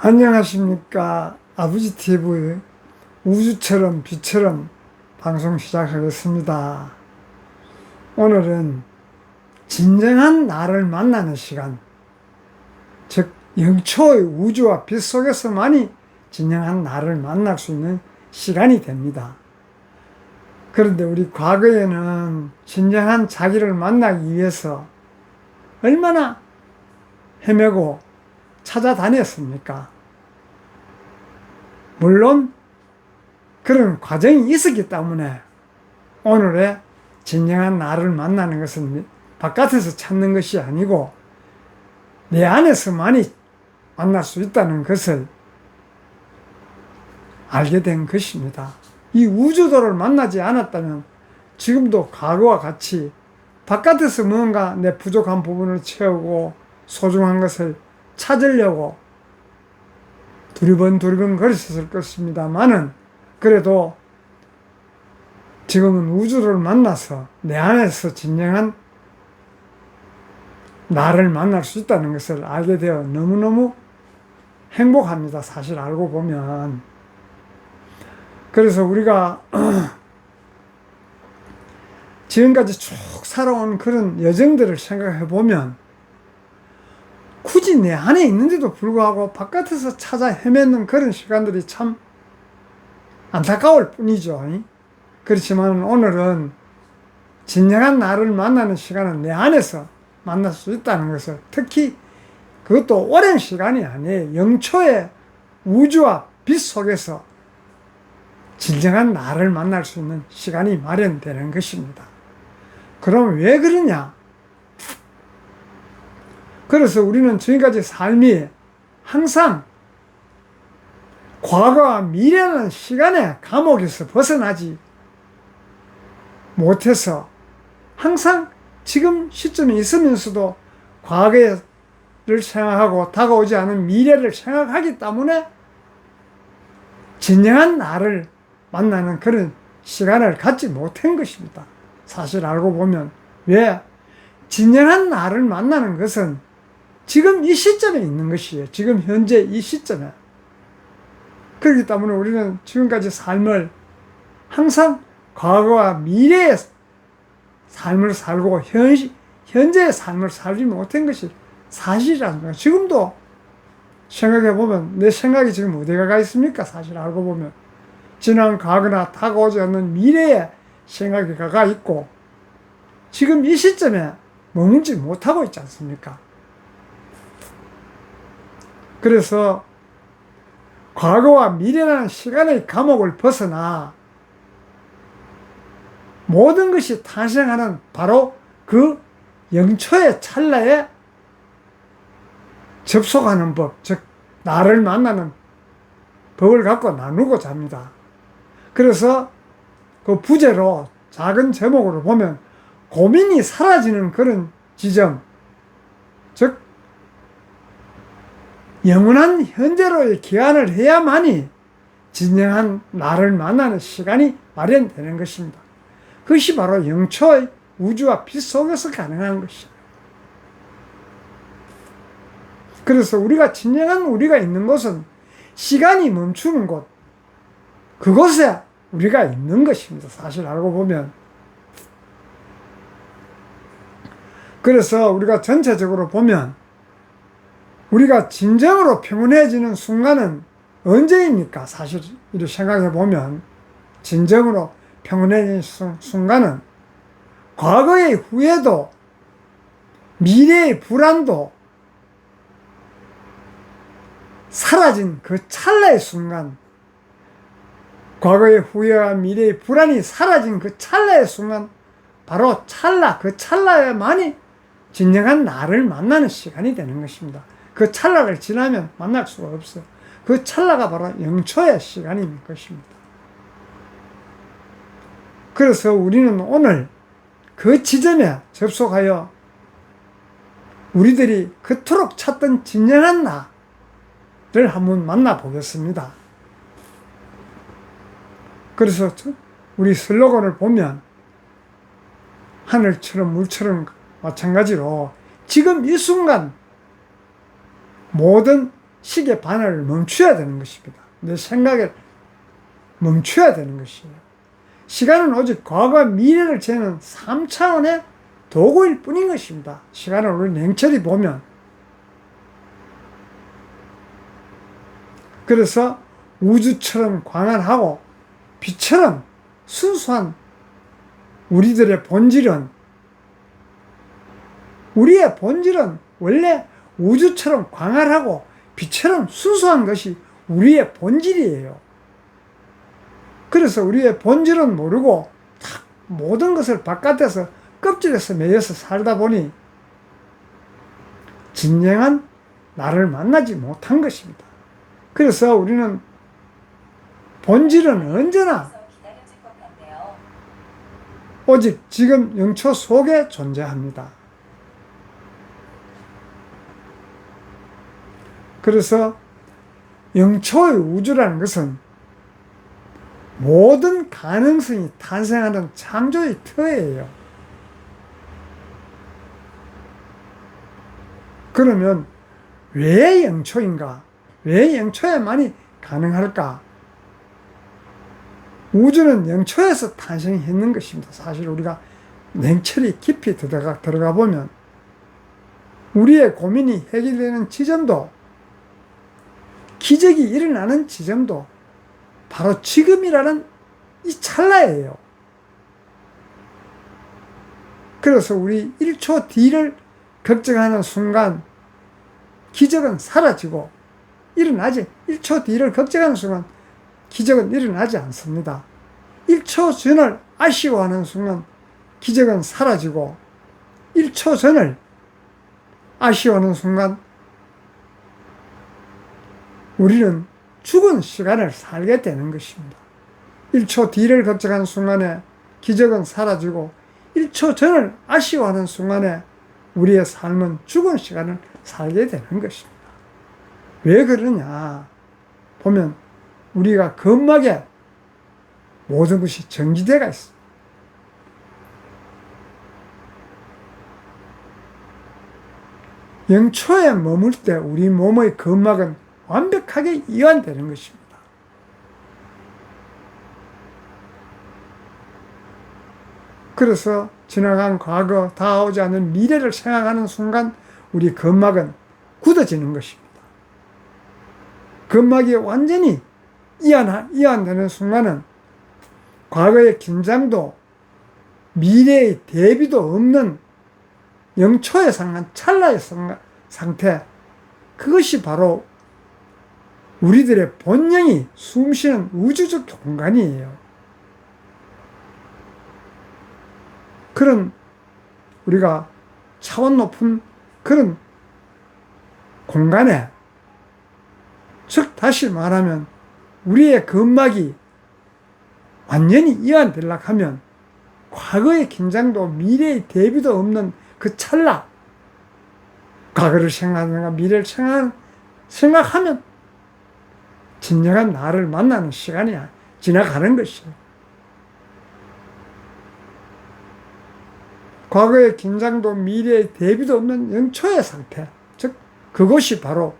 안녕하십니까. 아버지 TV 우주처럼 빛처럼 방송 시작하겠습니다. 오늘은 진정한 나를 만나는 시간, 즉 영초의 우주와 빛 속에서만이 진정한 나를 만날 수 있는 시간이 됩니다. 그런데 우리 과거에는 진정한 자기를 만나기 위해서 얼마나 헤매고 찾아다녔습니까? 물론 그런 과정이 있었기 때문에 오늘의 진정한 나를 만나는 것은 바깥에서 찾는 것이 아니고 내 안에서만이 만날 수 있다는 것을 알게 된 것입니다. 이 우주도를 만나지 않았다면 지금도 과거와 같이 바깥에서 뭔가 내 부족한 부분을 채우고 소중한 것을 찾으려고 두리번 걸었을 것입니다만은 그래도 지금은 우주를 만나서 내 안에서 진정한 나를 만날 수 있다는 것을 알게 되어 너무너무 행복합니다. 사실 알고 보면. 그래서 우리가 지금까지 쭉 살아온 그런 여정들을 생각해 보면 굳이 내 안에 있는데도 불구하고 바깥에서 찾아 헤매는 그런 시간들이 참 안타까울 뿐이죠. 그렇지만 오늘은 진정한 나를 만나는 시간은 내 안에서 만날 수 있다는 것을, 특히 그것도 오랜 시간이 아니에요. 영초의 우주와 빛 속에서 진정한 나를 만날 수 있는 시간이 마련되는 것입니다. 그럼 왜 그러냐? 그래서 우리는 지금까지 삶이 항상 과거와 미래라는 시간의 감옥에서 벗어나지 못해서 항상 지금 시점에 있으면서도 과거를 생각하고 다가오지 않은 미래를 생각하기 때문에 진정한 나를 만나는 그런 시간을 갖지 못한 것입니다. 사실 알고 보면. 왜? 진정한 나를 만나는 것은 지금 이 시점에 있는 것이에요. 지금 현재 이 시점에. 그렇기 때문에 우리는 지금까지 삶을 항상 과거와 미래의 삶을 살고 현재의 삶을 살지 못한 것이 사실이라는 지금도 생각해 보면 내 생각이 지금 어디가 가 있습니까? 사실 알고 보면 지난 과거나 다가오지 않는 미래에 생각이 가 있고 지금 이 시점에 머물지 못하고 있지 않습니까? 그래서 과거와 미래라는 시간의 감옥을 벗어나 모든 것이 탄생하는 바로 그 영초의 찰나에 접속하는 법, 즉 나를 만나는 법을 갖고 나누고자 합니다. 그래서 그 부제로 작은 제목으로 보면 고민이 사라지는 그런 지점, 즉 영원한 현재로의 기한을 해야만이 진정한 나를 만나는 시간이 마련되는 것입니다. 그것이 바로 영초의 우주와 빛 속에서 가능한 것입니다. 그래서 우리가 진정한 우리가 있는 곳은 시간이 멈추는 곳, 그곳에 우리가 있는 것입니다. 사실 알고 보면. 그래서 우리가 전체적으로 보면 우리가 진정으로 평온해지는 순간은 언제입니까? 사실 이렇게 생각해 보면 진정으로 평온해지는 순간은 과거의 후회도 미래의 불안도 사라진 그 찰나의 순간, 과거의 후회와 미래의 불안이 사라진 그 찰나의 순간, 바로 찰나, 그 찰나에만이 진정한 나를 만나는 시간이 되는 것입니다. 그 찰나를 지나면 만날 수가 없어요. 그 찰나가 바로 영초의 시간인 것입니다. 그래서 우리는 오늘 그 지점에 접속하여 우리들이 그토록 찾던 진정한 나를 한번 만나보겠습니다. 그래서 우리 슬로건을 보면 하늘처럼 물처럼 마찬가지로 지금 이 순간 모든 시계 반을 멈춰야 되는 것입니다. 내 생각을 멈춰야 되는 것이에요. 시간은 오직 과거와 미래를 재는 3차원의 도구일 뿐인 것입니다. 시간을 우리 냉철히 보면. 그래서 우주처럼 광활하고 빛처럼 순수한 우리의 본질은 원래 우주처럼 광활하고 빛처럼 순수한 것이 우리의 본질이에요. 그래서 우리의 본질은 모르고 모든 것을 바깥에서 껍질에서 매여서 살다 보니 진정한 나를 만나지 못한 것입니다. 그래서 우리는 본질은 언제나 오직 지금 영초 속에 존재합니다. 그래서 영초의 우주라는 것은 모든 가능성이 탄생하는 창조의 터예요. 그러면 왜 영초인가? 왜 영초에만이 가능할까? 우주는 영초에서 탄생했는 것입니다. 사실 우리가 냉철히 깊이 들어가 보면 우리의 고민이 해결되는 지점도, 기적이 일어나는 지점도 바로 지금이라는 이 찰나예요. 그래서 우리 1초 뒤를 걱정하는 순간 기적은 사라지고 1초 뒤를 걱정하는 순간 기적은 일어나지 않습니다. 1초 전을 아쉬워하는 순간 기적은 사라지고 1초 전을 아쉬워하는 순간 우리는 죽은 시간을 살게 되는 것입니다. 1초 뒤를 걱정하는 순간에 기적은 사라지고 1초 전을 아쉬워하는 순간에 우리의 삶은 죽은 시간을 살게 되는 것입니다. 왜 그러냐 보면 우리가 근막에 모든 것이 정지되어 있습니다. 영초에 머물 때 우리 몸의 근막은 완벽하게 이완되는 것입니다. 그래서 지나간 과거, 다가오지 않은 미래를 생각하는 순간 우리 근막은 굳어지는 것입니다. 근막이 완전히 이완되는 순간은 과거의 긴장도 미래의 대비도 없는 영초에 상한 찰나의 상태, 그것이 바로 우리들의 본능이 숨쉬는 우주적 공간이에요. 그런 우리가 차원 높은 그런 공간에, 즉 다시 말하면 우리의 근막이 완전히 이완되려고 하면 과거의 긴장도 미래의 대비도 없는 그 찰나, 과거를 생각하는가 미래를 생각하면 진정한 나를 만나는 시간이 지나가는 것이에요. 과거의 긴장도 미래의 대비도 없는 영초의 상태, 즉 그것이 바로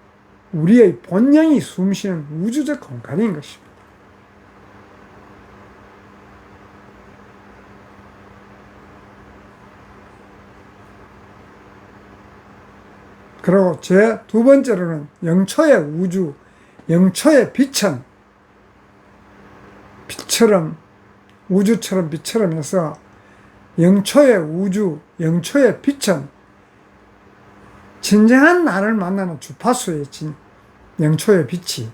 우리의 본능이 숨쉬는 우주적 공간인 것입니다. 그리고 제 두 번째로는 영초의 우주, 영초의 빛은 우주처럼 빛처럼 해서 영초의 우주, 영초의 빛은 진정한 나를 만나는 주파수의 영초의 빛이,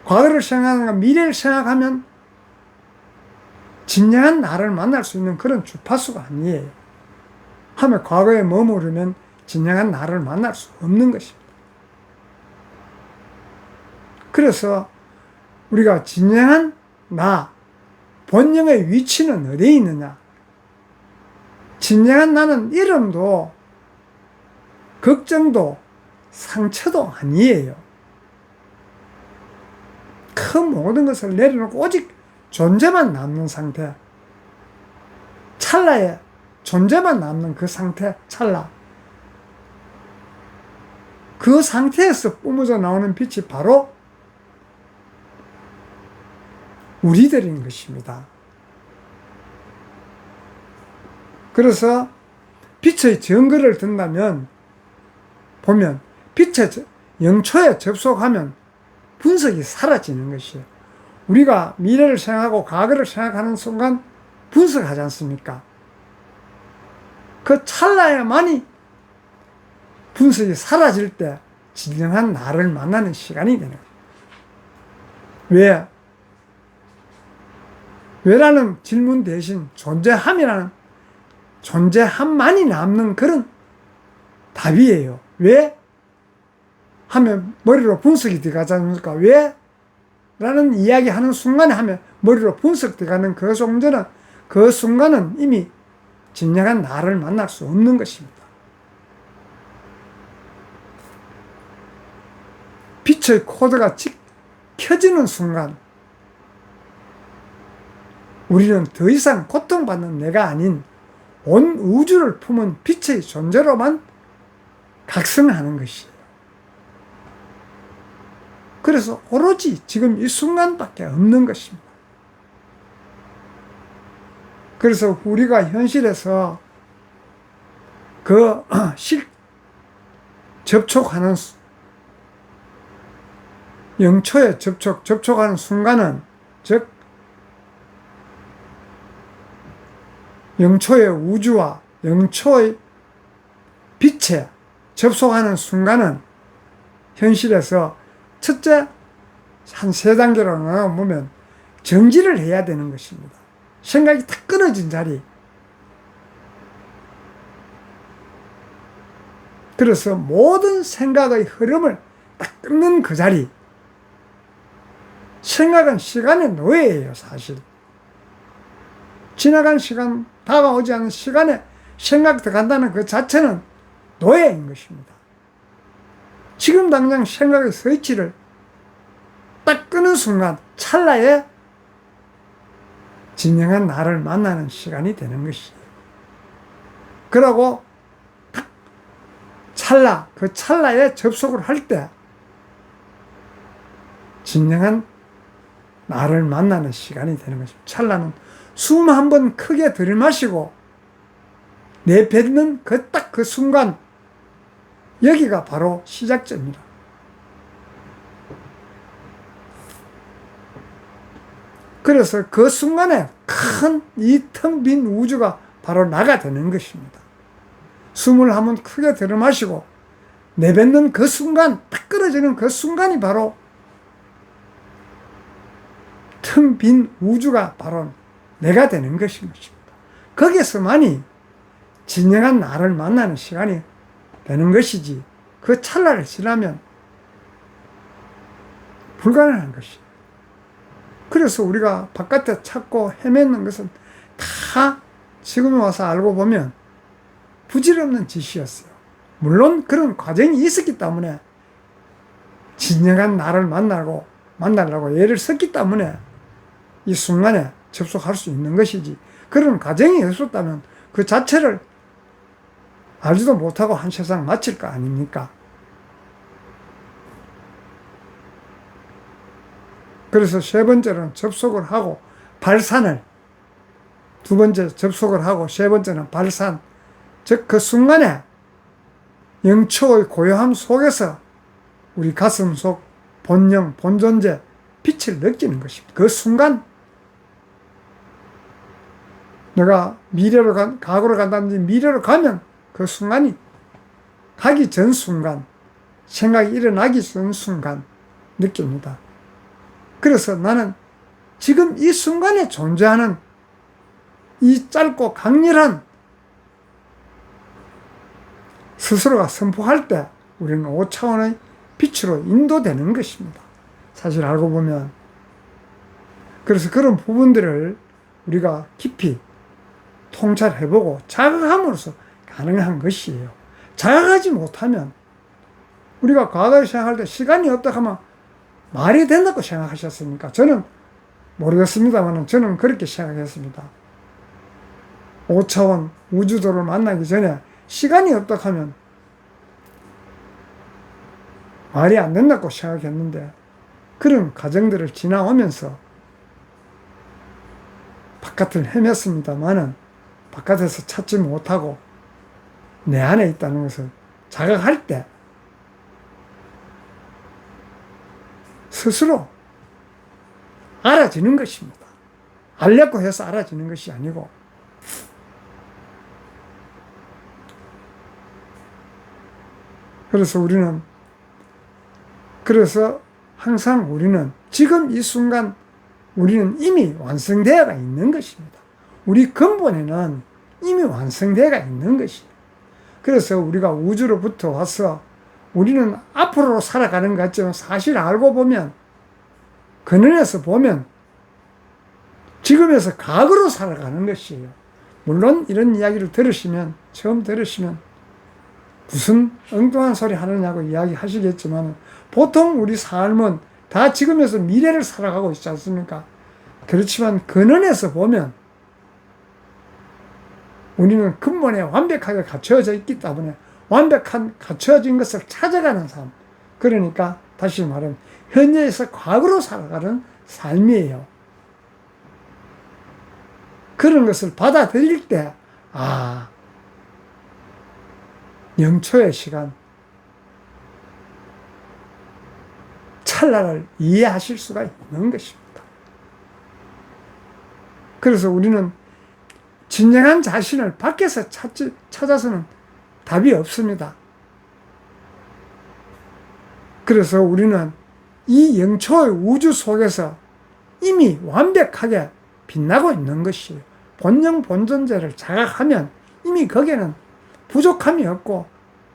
과거를 생각하는가 미래를 생각하면 진정한 나를 만날 수 있는 그런 주파수가 아니에요. 하며 과거에 머무르면 진정한 나를 만날 수 없는 것입니다. 그래서 우리가 진정한 나, 본능의 위치는 어디에 있느냐? 진정한 나는 이름도 걱정도 상처도 아니에요. 그 모든 것을 내려놓고 오직 존재만 남는 상태, 찰나에 존재만 남는 그 상태, 찰나. 그 상태에서 뿜어져 나오는 빛이 바로 우리들인 것입니다. 그래서 빛의 정거를 든다면 보면 빛의 영초에 접속하면 분석이 사라지는 것이에요. 우리가 미래를 생각하고 과거를 생각하는 순간 분석하지 않습니까? 그 찰나에만이 분석이 사라질 때 진정한 나를 만나는 시간이 되는 거예요. 왜라는 질문 대신 존재함만이 남는 그런 답이에요. 왜? 하면 머리로 분석이 들어가지 않습니까? 왜? 라는 이야기 하는 순간에 하면 머리로 분석 들어가는 그 순간은 이미 진정한 나를 만날 수 없는 것입니다. 빛의 코드가 켜지는 순간 우리는 더 이상 고통받는 내가 아닌 온 우주를 품은 빛의 존재로만 각성하는 것이에요. 그래서 오로지 지금 이 순간밖에 없는 것입니다. 그래서 우리가 현실에서 접촉하는 영초에 접촉하는 순간은, 즉 영초의 우주와 영초의 빛에 접속하는 순간은 현실에서 첫째 한 3단계로 나눠보면 정지를 해야 되는 것입니다. 생각이 탁 끊어진 자리. 그래서 모든 생각의 흐름을 딱 끊는 그 자리. 생각은 시간의 노예예요, 사실. 지나간 시간, 다가오지 않은 시간에 생각 들어간다는 그 자체는 노예인 것입니다. 지금 당장 생각의 스위치를 딱 끄는 순간 찰나에 진정한 나를 만나는 시간이 되는 것이에요. 그러고 딱 그 찰나에 접속을 할 때 진정한 나를 만나는 시간이 되는 것입니다. 찰나는 숨 한 번 크게 들이마시고 내뱉는 그 순간, 여기가 바로 시작점이라. 그래서 그 순간에 큰 이 텅 빈 우주가 바로 나가 되는 것입니다. 숨을 한번 크게 들이마시고 내뱉는 그 순간, 딱 끊어지는 그 순간이 바로 텅 빈 우주가 바로 내가 되는 것인 것입니다. 거기서만이 진정한 나를 만나는 시간이 되는 것이지, 그 찰나를 지나면 불가능한 것이에요. 그래서 우리가 바깥에 찾고 헤매는 것은 다 지금 와서 알고 보면 부질없는 짓이었어요. 물론 그런 과정이 있었기 때문에 진정한 나를 만나려고 애를 썼기 때문에 이 순간에 접속할 수 있는 것이지, 그런 과정이 없었다면 그 자체를 알지도 못하고 한 세상 마칠 거 아닙니까? 그래서 세 번째는 접속을 하고 발산을, 두 번째 접속을 하고 세 번째는 발산, 즉 그 순간에 영초의 고요함 속에서 우리 가슴 속 본영, 본존재, 빛을 느끼는 것입니다. 그 순간 내가 과거로 간다든지 미래로 가면 그 순간이 가기 전 순간, 생각이 일어나기 전 순간 느낍니다. 그래서 나는 지금 이 순간에 존재하는 이 짧고 강렬한 스스로가 선포할 때 우리는 5차원의 빛으로 인도되는 것입니다. 사실 알고 보면. 그래서 그런 부분들을 우리가 깊이 통찰해보고 자각함으로써 가능한 것이에요. 자각하지 못하면, 우리가 과거를 생각할 때 시간이 없다 하면 말이 된다고 생각하셨습니까? 저는 모르겠습니다만 저는 그렇게 생각했습니다. 5차원 우주도를 만나기 전에 시간이 없다 하면 말이 안 된다고 생각했는데 그런 과정들을 지나오면서 바깥을 헤맸습니다만은 바깥에서 찾지 못하고 내 안에 있다는 것을 자각할 때 스스로 알아지는 것입니다. 알려고 해서 알아지는 것이 아니고 그래서 항상 우리는 지금 이 순간 우리는 이미 완성되어가 있는 것입니다. 우리 근본에는 이미 완성되어가 있는 것이에요. 그래서 우리가 우주로부터 와서 우리는 앞으로 살아가는 것 같지만 사실 알고 보면 근원에서 보면 지금에서 과거로 살아가는 것이에요. 물론 이런 이야기를 처음 들으시면 무슨 엉뚱한 소리 하느냐고 이야기 하시겠지만 보통 우리 삶은 다 지금에서 미래를 살아가고 있지 않습니까? 그렇지만 근원에서 보면 우리는 근본에 완벽하게 갖춰져 있기 때문에 완벽한 갖춰진 것을 찾아가는 삶. 그러니까 다시 말하면 현재에서 과거로 살아가는 삶이에요. 그런 것을 받아들일 때 영초의 시간, 찰나를 이해하실 수가 있는 것입니다. 그래서 우리는 진정한 자신을 밖에서 찾아서는 답이 없습니다. 그래서 우리는 이 영초의 우주 속에서 이미 완벽하게 빛나고 있는 것이에요. 본영 본존재를 자각하면 이미 거기에는 부족함이 없고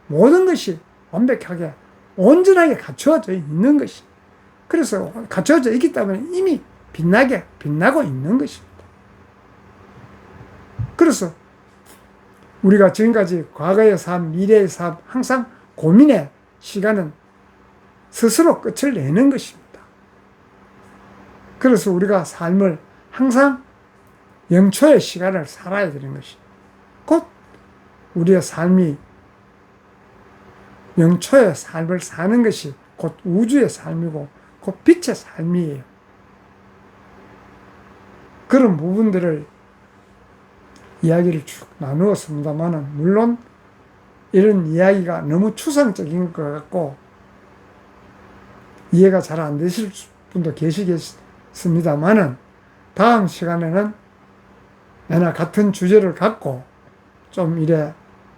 모든 것이 완벽하게 온전하게 갖추어져 있는 것이. 그래서 갖추어져 있기 때문에 이미 빛나고 있는 것입니다. 그래서 우리가 지금까지 과거의 삶, 미래의 삶, 항상 고민의 시간은 스스로 끝을 내는 것입니다. 그래서 우리가 삶을 항상 영초의 시간을 살아야 되는 것이 곧 우리의 삶이 영초의 삶을 사는 것이 곧 우주의 삶이고 곧 빛의 삶이에요. 그런 부분들을 이야기를 쭉 나누었습니다만 물론 이런 이야기가 너무 추상적인 것 같고 이해가 잘 안 되실 분도 계시겠습니다만 다음 시간에는 내나 같은 주제를 갖고 좀 이래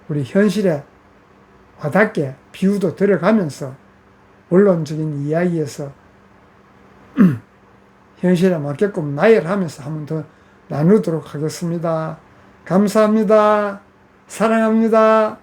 우리 현실에 와닿게 비유도 들어가면서 원론적인 이야기에서 현실에 맞게끔 나열하면서 한번 더 나누도록 하겠습니다. 감사합니다. 사랑합니다.